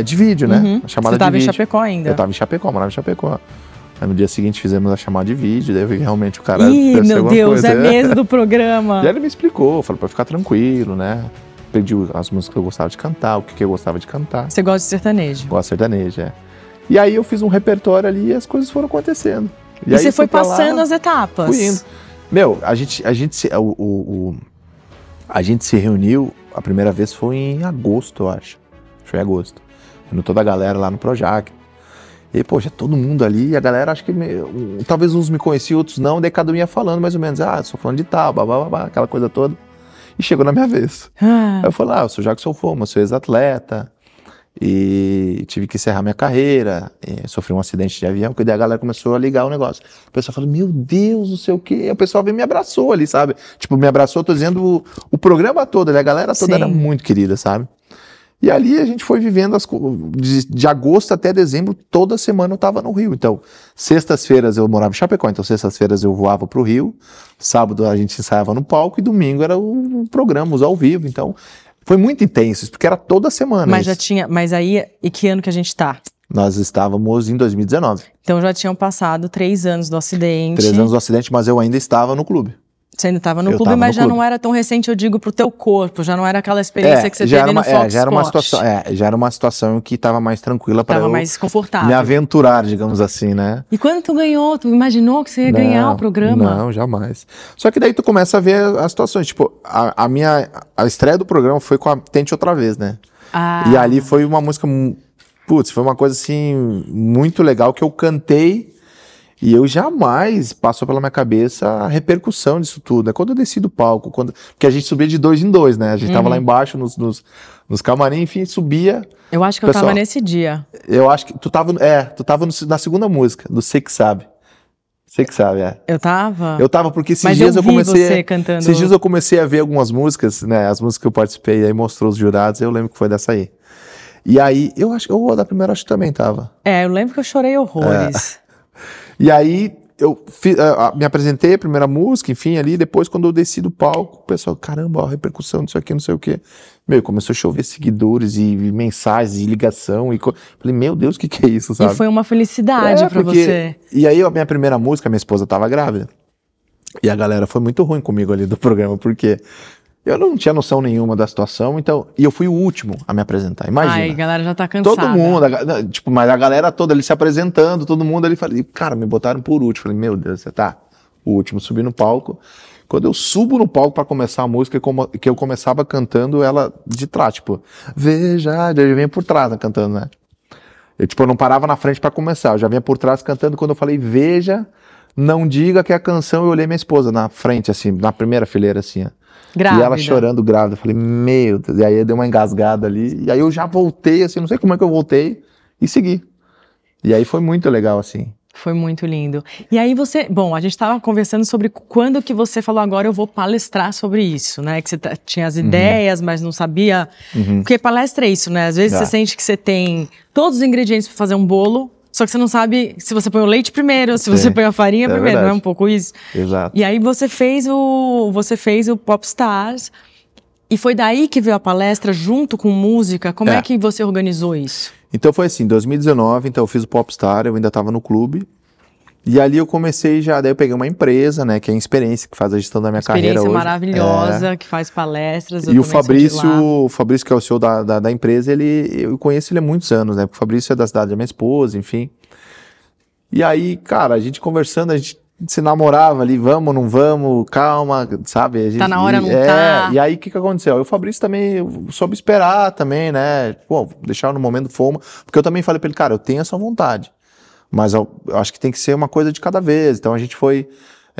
de vídeo, né? Uhum. Chamada Você tava de vídeo. em Chapecó ainda? Eu tava em Chapecó, morava em Chapecó. Aí no dia seguinte fizemos a chamada de vídeo, daí eu vi que realmente o cara... Ih, meu Deus, é mesmo do programa. E aí ele me explicou, falou pra ficar tranquilo, né? Pediu as músicas que eu gostava de cantar, o que eu gostava de cantar. Você gosta de sertanejo? Gosto de sertanejo, E aí eu fiz um repertório ali e as coisas foram acontecendo. E aí você foi passando as etapas? Fui indo. A gente se reuniu, a primeira vez foi em agosto, eu acho. Foi em agosto. Reuniu toda a galera lá no Projac. E, poxa, todo mundo ali, e a galera, acho que talvez uns me conheciam, outros não, daí cada um ia falando mais ou menos, sou falando de tal, babá, aquela coisa toda. E chegou na minha vez. Aí eu falei, eu sou Jackson Foma, sou ex-atleta, e tive que encerrar minha carreira, sofri um acidente de avião, porque daí a galera começou a ligar o negócio. O pessoal falou, meu Deus, não sei o quê, o pessoal veio e me abraçou ali, sabe? Tipo, me abraçou, tô dizendo, o programa todo, a galera toda era muito querida, sabe? E ali a gente foi vivendo de agosto até dezembro, toda semana eu tava no Rio. Então, sextas-feiras eu morava em Chapecó, então sextas-feiras eu voava pro Rio, sábado a gente ensaiava no palco e domingo era o programa, os ao vivo. Então, foi muito intenso, porque era toda semana. Mas aí, e que ano que a gente tá? Nós estávamos em 2019. Então já tinham passado 3 anos do acidente. 3 anos do acidente, mas eu ainda estava no clube. Você ainda estava no Eu clube, tava mas no já clube. não era tão recente, eu digo, pro teu corpo, já não era aquela experiência que você teve no Fox já era uma Sport. situação, já era uma situação que estava mais tranquila para Tava eu mais confortável. me aventurar, digamos assim, né? E quando tu ganhou, tu imaginou que você ia ganhar o programa? Não, jamais. Só que daí tu começa a ver as situações, tipo, a estreia do programa foi com a Tente Outra Vez, né? Ah, E ali foi uma música, putz, foi uma coisa assim, muito legal que eu cantei e eu jamais passou pela minha cabeça a repercussão disso tudo. É quando eu desci do palco, porque a gente subia de 2 em 2, né? A gente tava lá embaixo nos camarim, enfim, subia. eu acho que eu Pessoal, tava nesse dia. Eu acho que tu tava na segunda música, do Você Que Sabe. Você Que Sabe, é. Eu tava? Eu tava porque esses Mas dias eu vi comecei você cantando. Esses dias eu comecei a ver algumas músicas, né? As músicas que eu participei, aí mostrou os jurados, eu lembro que foi dessa aí. E aí, eu acho que o da primeira acho que também tava. Eu lembro que eu chorei horrores. E aí eu me apresentei a primeira música, enfim, ali, depois quando eu desci do palco, o pessoal, caramba, ó, a repercussão disso aqui, não sei o quê. Meu, começou a chover seguidores e mensagens e ligação. Falei, meu Deus, o que é isso, sabe? E foi uma felicidade pra você. E aí a minha primeira música, minha esposa tava grávida. E a galera foi muito ruim comigo ali do programa, porque eu não tinha noção nenhuma da situação, então, e eu fui o último a me apresentar, imagina. Ai, a galera já tá cansada. Todo mundo, tipo, mas a galera toda ali se apresentando, todo mundo ali, falei, cara, me botaram por último. Falei, meu Deus, você tá o último, subi no palco. Quando eu subo no palco pra começar a música, que eu começava cantando ela de trás, tipo, veja, eu já vinha por trás, né, cantando, né? Eu não parava na frente pra começar, eu já vinha por trás cantando. Quando eu falei, veja, não diga que é a canção, eu olhei minha esposa na frente, assim, na primeira fileira, assim, ó. Grávida. E ela chorando grávida. Eu falei, meu Deus. E aí eu dei uma engasgada ali. E aí eu já voltei, assim, não sei como é que eu voltei. E segui. E aí foi muito legal, assim. Foi muito lindo. E aí bom, a gente estava conversando sobre quando que você falou, agora eu vou palestrar sobre isso, né? Que você tinha as ideias, mas não sabia. Porque palestra é isso, né? Às vezes você sente que você tem todos os ingredientes para fazer um bolo, só que você não sabe se você põe o leite primeiro, se você põe a farinha primeiro, verdade. não é um pouco isso? Exato. E aí você fez o Popstars, e foi daí que veio a palestra junto com música. Como é que você organizou isso? Então foi assim, 2019, então eu fiz o Popstar, eu ainda estava no clube. E ali eu comecei daí eu peguei uma empresa, né, que é a Experiência, que faz a gestão da minha carreira hoje. Experiência maravilhosa, que faz palestras. E o Fabrício, que é o CEO da empresa, eu conheço ele há muitos anos, né, porque o Fabrício é da cidade da minha esposa, enfim. E aí, cara, a gente conversando, a gente se namorava ali, vamos, não vamos, calma, sabe? A gente, tá na hora, não tá. E aí, o que aconteceu? O Fabrício também soube esperar também, né? Pô, deixar no momento fome, porque eu também falei pra ele, cara, eu tenho essa vontade, mas eu acho que tem que ser uma coisa de cada vez. Então a gente foi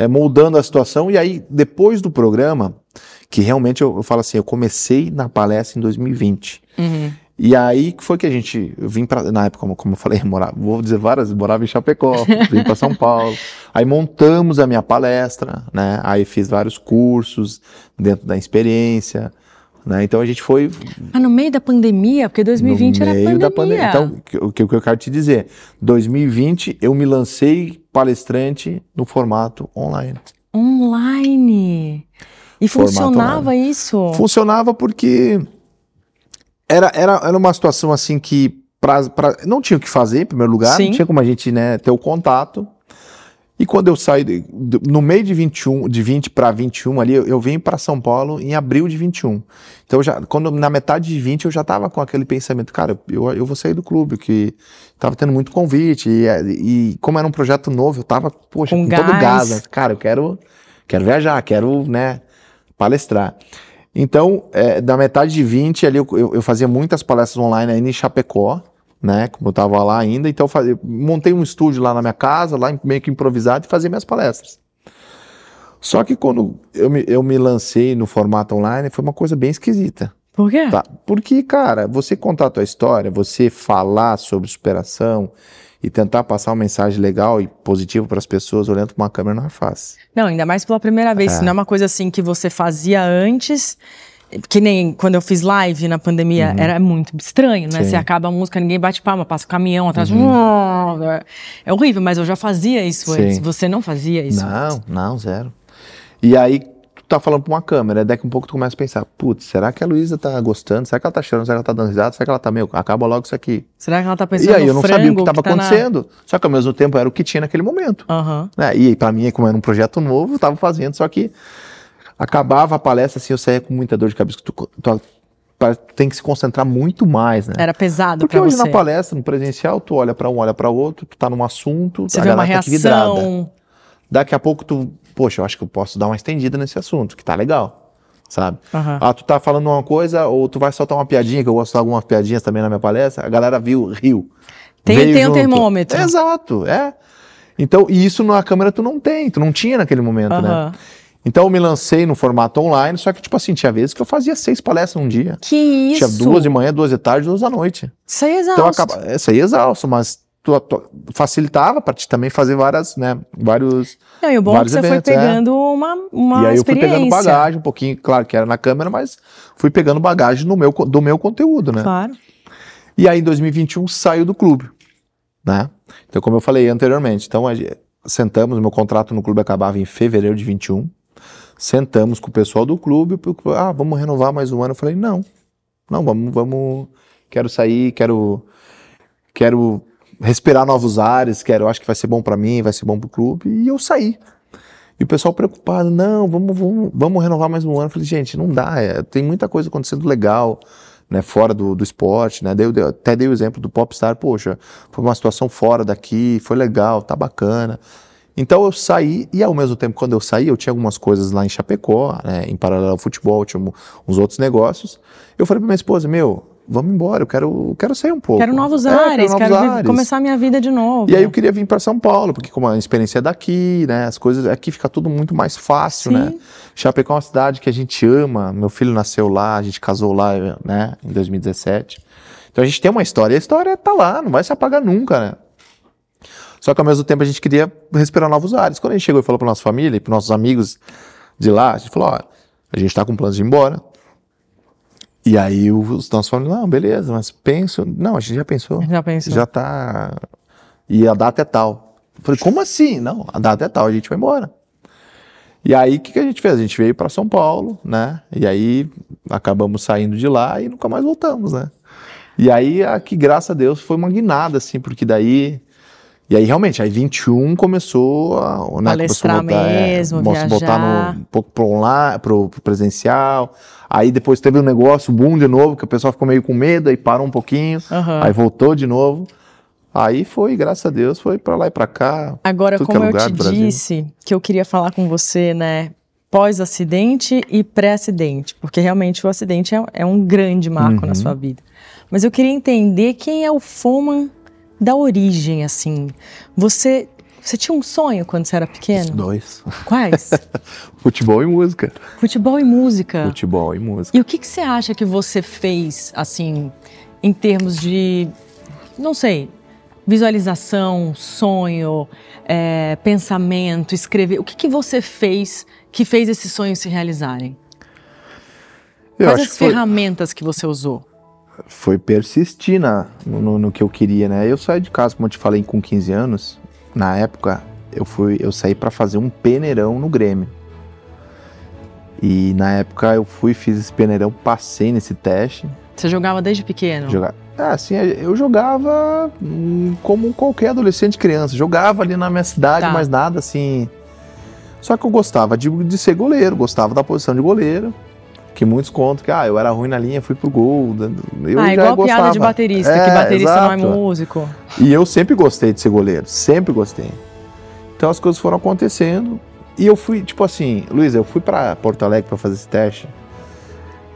moldando a situação, e aí, depois do programa, que realmente eu falo assim, eu comecei na palestra em 2020. E aí que foi que eu vim pra, na época, como eu falei, morava em Chapecó, vim para São Paulo. Aí montamos a minha palestra, né? Aí fiz vários cursos dentro da experiência, né? Então a gente foi... no meio da pandemia, porque 2020 era pandemia. Da pandemia. Então, o que eu quero te dizer, 2020 eu me lancei palestrante no formato online. Online! E funcionava online. Isso? Funcionava porque... Era uma situação assim que não tinha o que fazer, em primeiro lugar. Sim. Não tinha como a gente, né, ter o contato. E quando eu saí, no meio de 20 para 21 ali, eu vim para São Paulo em abril de 21. Então, na metade de 20, eu já tava com aquele pensamento, cara, eu vou sair do clube, que tava tendo muito convite. E como era um projeto novo, eu tava, poxa, com todo gás. Né? Cara, eu quero viajar, quero, né, palestrar. Então, da metade de 20 ali, eu fazia muitas palestras online ainda em Chapecó, né, como eu estava lá ainda, então montei um estúdio lá na minha casa, lá meio que improvisado, e fazia minhas palestras. Só que quando eu me lancei no formato online, foi uma coisa bem esquisita. Por quê? Tá? Porque, cara, você contar a tua história, você falar sobre superação e tentar passar uma mensagem legal e positiva para as pessoas olhando para uma câmera não é fácil. Não, ainda mais pela primeira vez. Não é uma coisa assim que você fazia antes, que nem quando eu fiz live na pandemia, era muito estranho, né? Sim. Você acaba a música, ninguém bate palma, passa o caminhão atrás. É horrível, mas eu já fazia isso antes. Você não fazia isso antes? Não, zero. E aí, tá falando pra uma câmera, daqui a um pouco tu começa a pensar, putz, será que a Luísa tá gostando? Será que ela tá chorando? Será que ela tá dando risada? Será que ela tá, acaba logo isso aqui. Será que ela tá pensando no frango? E aí eu não sabia o que tava acontecendo, só que ao mesmo tempo era o que tinha naquele momento. Né? E pra mim, como era um projeto novo, eu tava fazendo, só que acabava a palestra, assim, eu saía com muita dor de cabeça, tu tem que se concentrar muito mais, né? Era pesado porque pra você. Porque hoje na palestra, no presencial, tu olha pra um, olha pra outro, tu tá num assunto, você vê uma reação. Daqui a pouco poxa, eu acho que eu posso dar uma estendida nesse assunto, que tá legal, sabe? Tu tá falando uma coisa, ou tu vai soltar uma piadinha, que eu gosto de algumas piadinhas também na minha palestra, a galera riu. Tem um termômetro. Exato, Então, e isso na câmera tu não tinha naquele momento, né? Então eu me lancei no formato online, só que tipo assim, tinha vezes que eu fazia 6 palestras num dia. Que isso? Tinha 2 de manhã, 2 de tarde, 2 da noite. Isso aí é exausto. Então, isso aí é exausto, mas facilitava para ti também fazer vários e o bom é que você foi pegando uma e aí experiência. Eu fui pegando bagagem, um pouquinho, claro que era na câmera, mas fui pegando bagagem do meu conteúdo, né? Claro. E aí em 2021 saiu do clube, né? Então como eu falei anteriormente, então sentamos, meu contrato no clube acabava em fevereiro de 21, sentamos com o pessoal do clube, vamos renovar mais um ano. Eu falei, não, vamos, quero sair, quero respirar novos ares, acho que vai ser bom para mim, vai ser bom pro clube, e eu saí. E o pessoal preocupado, não, vamos renovar mais um ano. Eu falei, gente, não dá, tem muita coisa acontecendo legal, né, fora do esporte, né, até dei o exemplo do Popstar, poxa, foi uma situação fora daqui, foi legal, tá bacana. Então eu saí, e ao mesmo tempo, quando eu saí, eu tinha algumas coisas lá em Chapecó, né, em paralelo ao futebol, tinha uns outros negócios. Eu falei pra minha esposa, vamos embora, eu quero sair um pouco. Quero novos ares, quero começar a minha vida de novo. E aí eu queria vir para São Paulo, porque como a experiência é daqui, né, as coisas, aqui fica tudo muito mais fácil, Sim. né. Chapecó é uma cidade que a gente ama, meu filho nasceu lá, a gente casou lá, né, em 2017. Então a gente tem uma história, e a história tá lá, não vai se apagar nunca, né. Só que ao mesmo tempo a gente queria respirar novos ares. Quando a gente chegou e falou para nossa família e para nossos amigos de lá, a gente falou, a gente está com planos de ir embora. E aí os nossos famílias, não, beleza, mas penso... Não, a gente já pensou. Já tá... E a data é tal. Eu falei, como assim? Não, a data é tal, a gente vai embora. E aí o que a gente fez? A gente veio para São Paulo, né? E aí acabamos saindo de lá e nunca mais voltamos, né? E aí, aqui, graças a Deus, foi uma guinada, assim, porque daí... E aí, realmente, aí 21 começou a... Né, palestrar começou a botar, mesmo, viajar. Botar um pouco pro online, pro presencial. Aí depois teve um negócio, boom de novo, que o pessoal ficou meio com medo, aí parou um pouquinho, aí voltou de novo. Aí foi, graças a Deus, foi pra lá e pra cá. Agora, como eu te disse, que eu queria falar com você, né, pós-acidente e pré-acidente, porque realmente o acidente é um grande marco na sua vida. Mas eu queria entender quem é o Foman da origem, assim. Você tinha um sonho quando você era pequeno? 2. Quais? Futebol e música. Futebol e música? Futebol e música. E o que você acha que você fez, assim, em termos de, não sei, visualização, sonho, pensamento, escrever? O que você fez que fez esses sonhos se realizarem? Quais as ferramentas que você usou? Foi persistir no que eu queria, né? Eu saí de casa, como eu te falei, com 15 anos. Na época, eu saí para fazer um peneirão no Grêmio. E na época eu fiz esse peneirão, passei nesse teste. Você jogava desde pequeno? Assim, eu jogava como qualquer adolescente, criança. Jogava ali na minha cidade, mas nada assim... Só que eu gostava de ser goleiro, gostava da posição de goleiro. Que muitos contam que eu era ruim na linha, fui pro gol. Eu já igual gostava. Piada de baterista, que baterista exato. Não é músico. E eu sempre gostei de ser goleiro, sempre gostei. Então as coisas foram acontecendo e eu fui, tipo assim, Luísa, eu fui para Porto Alegre para fazer esse teste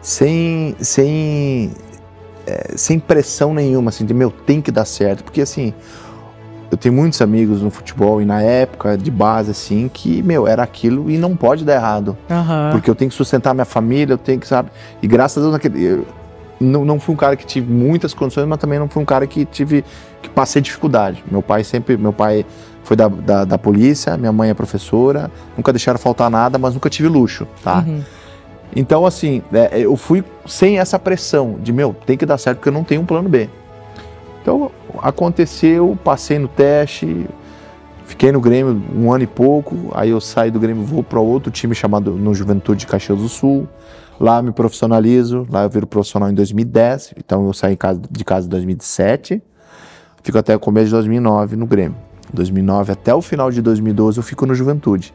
sem pressão nenhuma, assim, de tem que dar certo, porque assim, eu tenho muitos amigos no futebol e na época de base, assim, que, era aquilo e não pode dar errado. Porque eu tenho que sustentar minha família, eu tenho que, sabe? E graças a Deus, eu não fui um cara que tive muitas condições, mas também não fui um cara que passei dificuldade. Meu pai foi da polícia, minha mãe é professora, nunca deixaram faltar nada, mas nunca tive luxo, tá? Então, assim, eu fui sem essa pressão de, tem que dar certo porque eu não tenho um plano B. Então, aconteceu, passei no teste, Fiquei no Grêmio 1 ano e pouco, aí eu saio do Grêmio, vou para outro time chamado no Juventude de Caxias do Sul. Lá me profissionalizo, lá eu viro profissional em 2010, então eu saí de casa em 2007, fico até o começo de 2009 no Grêmio. 2009 até o final de 2012 eu fico no Juventude.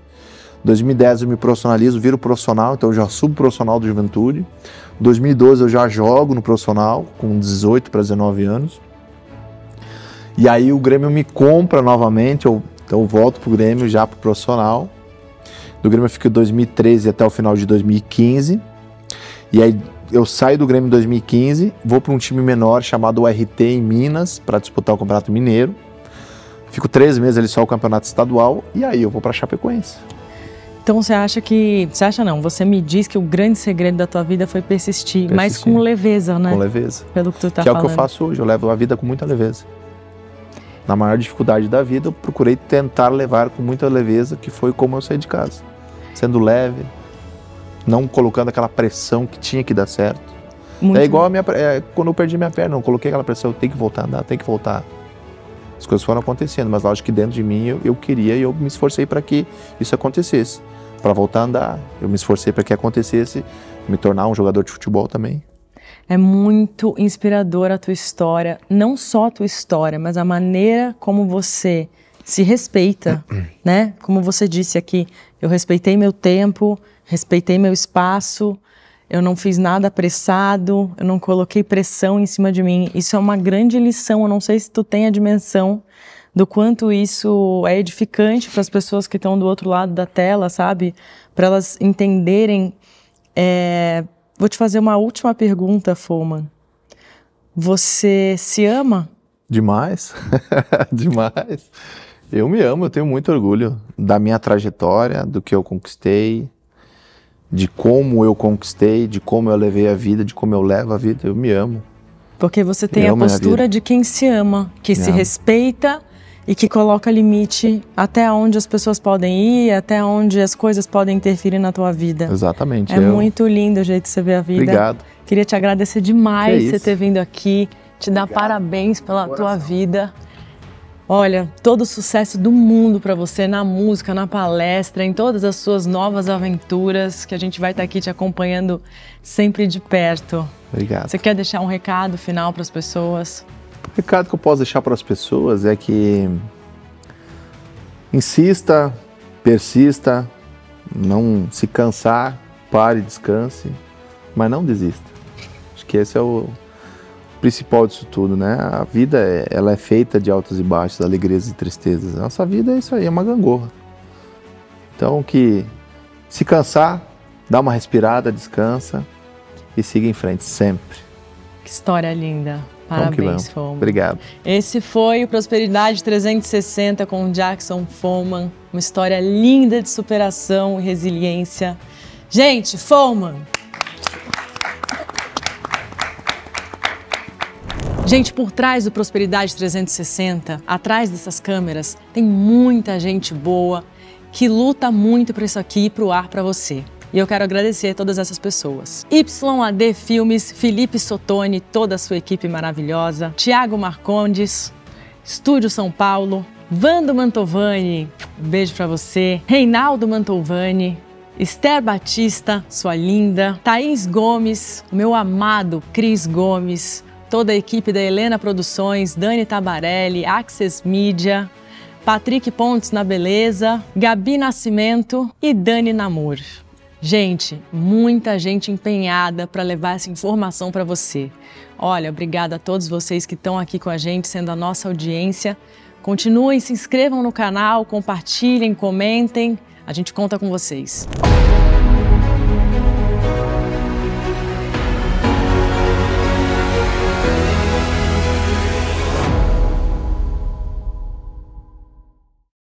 2010 eu me profissionalizo, viro profissional, então eu já subo profissional do Juventude. 2012 eu já jogo no profissional, com 18 para 19 anos. E aí o Grêmio me compra novamente, então eu volto pro Grêmio já pro profissional. Do Grêmio eu fico em 2013 até o final de 2015. E aí eu saio do Grêmio em 2015, vou para um time menor chamado URT em Minas, para disputar o Campeonato Mineiro. Fico 3 meses ali só o Campeonato Estadual, e aí eu vou para Chapecoense. Então você acha que... Você acha não, você me diz que o grande segredo da tua vida foi persistir. Mas com leveza, né? Com leveza. Pelo que tu tá falando. Que é o que eu faço hoje, eu levo a vida com muita leveza. Na maior dificuldade da vida, eu procurei tentar levar com muita leveza, que foi como eu saí de casa. Sendo leve, não colocando aquela pressão que tinha que dar certo. Muito é igual quando eu perdi minha perna, não coloquei aquela pressão, eu tenho que voltar a andar, tenho que voltar. As coisas foram acontecendo, mas lógico que dentro de mim eu queria e eu me esforcei para que isso acontecesse. Para voltar a andar, eu me esforcei para que acontecesse, me tornar um jogador de futebol também. É muito inspiradora a tua história, não só a tua história, mas a maneira como você se respeita, né? Como você disse aqui, eu respeitei meu tempo, respeitei meu espaço, eu não fiz nada apressado, eu não coloquei pressão em cima de mim. Isso é uma grande lição, eu não sei se tu tem a dimensão do quanto isso é edificante para as pessoas que estão do outro lado da tela, sabe? Para elas entenderem. Vou te fazer uma última pergunta, Foman. Você se ama? Demais, demais. Eu me amo, eu tenho muito orgulho da minha trajetória, do que eu conquistei, de como eu conquistei, de como eu levei a vida, de como eu levo a vida. Eu me amo. Porque você tem a postura de quem se ama, que se respeita e que coloca limite até onde as pessoas podem ir, até onde as coisas podem interferir na tua vida. Exatamente. É muito lindo o jeito de você ver a vida. Obrigado. Queria te agradecer demais você ter vindo aqui, te dar parabéns pela tua vida. Olha, todo o sucesso do mundo para você na música, na palestra, em todas as suas novas aventuras, que a gente vai estar aqui te acompanhando sempre de perto. Obrigado. Você quer deixar um recado final para as pessoas? O recado que eu posso deixar para as pessoas é que insista, persista, não se cansar, pare, descanse, mas não desista. Acho que esse é o principal disso tudo, né? A vida, ela é feita de altos e baixos, alegrias e tristezas. Nossa vida é isso aí, é uma gangorra. Então, que se cansar, dá uma respirada, descansa e siga em frente, sempre. Que história linda. Parabéns, Foman. Obrigado. Esse foi o Prosperidade 360 com o Jackson Foman. Uma história linda de superação e resiliência. Gente, Foman! Gente, por trás do Prosperidade 360, atrás dessas câmeras, tem muita gente boa que luta muito para isso aqui ir pro ar para você. E eu quero agradecer a todas essas pessoas. YAD Filmes, Felipe Sotoni, toda a sua equipe maravilhosa, Thiago Marcondes, Estúdio São Paulo, Vando Mantovani, um beijo pra você, Reinaldo Mantovani, Esther Batista, sua linda, Thaís Gomes, o meu amado Cris Gomes, toda a equipe da Helena Produções, Dani Tabarelli, Access Media, Patrick Pontes na Beleza, Gabi Nascimento e Dani Namor. Gente, muita gente empenhada para levar essa informação para você. Olha, obrigada a todos vocês que estão aqui com a gente, sendo a nossa audiência. Continuem, se inscrevam no canal, compartilhem, comentem. A gente conta com vocês.